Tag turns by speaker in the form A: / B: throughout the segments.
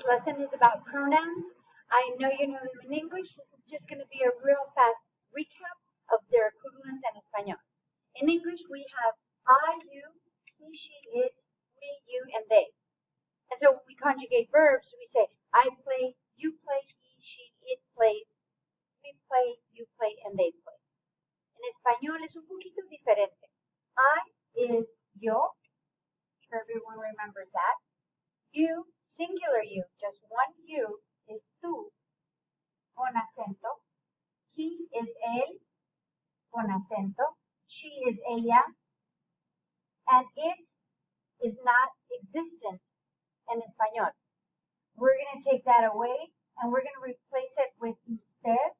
A: Today's lesson is about pronouns. I know you know them in English. This is just going to be a real fast recap of their equivalents in Espanol. In English, we have I, you, he, she, it, we, you, and they. And so when we conjugate verbs, we say I play, you play, he, she, it plays, we play, you play, and they play. En español es un poquito diferente. I is yo. Sure everyone remembers that. You, singular you, just one you, is tú, con acento. He is él, con acento. She is ella. And it is not existent in español. We're going to take that away and we're going to replace it with usted,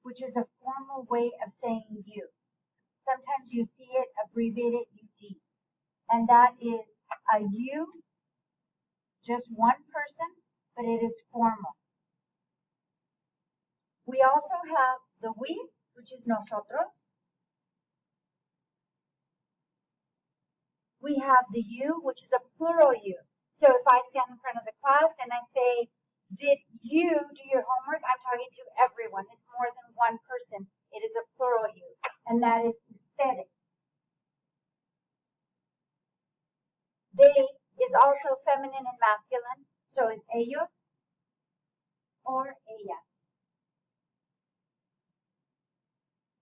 A: which is a formal way of saying you. Sometimes you see it abbreviated UD. And that is a you, just one person, but it is formal. We also have the we, which is nosotros. We have the you, which is a plural you. So if I stand in front of the class and I say, did you do your homework? I'm talking to everyone. It's more than one person. It is a plural you. And that is ustedes. They is also feminine and masculine. So it's ellos or ellas.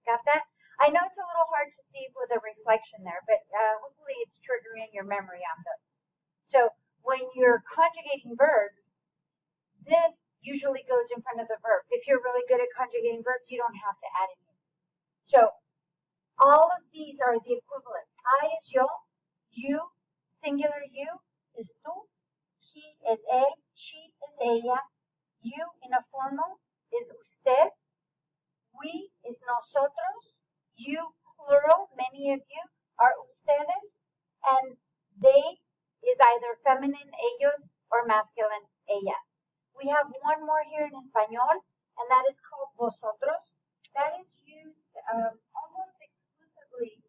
A: Got that? I know it's a little hard to see with a reflection there, but hopefully it's triggering your memory on those. So when you're conjugating verbs, this usually goes in front of the verb. If you're really good at conjugating verbs, you don't have to add anything. So all of these are the equivalent. I is yo, you, singular you, is tú, he is él, she is ella, you in a formal is usted, we is nosotros, you plural, many of you are ustedes, and they is either feminine ellos or masculine ellas. We have one more here in español, and that is called vosotros. That is used almost exclusively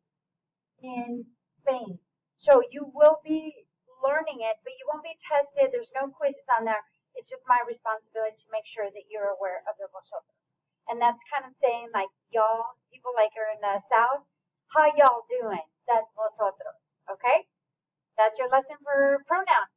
A: in Spain. So you will be learning it, but you won't be tested. There's no quizzes on there. It's just my responsibility to make sure that you're aware of the vosotros. And that's kind of saying like y'all, people like are in the South, how y'all doing? That's vosotros, okay? That's your lesson for pronouns.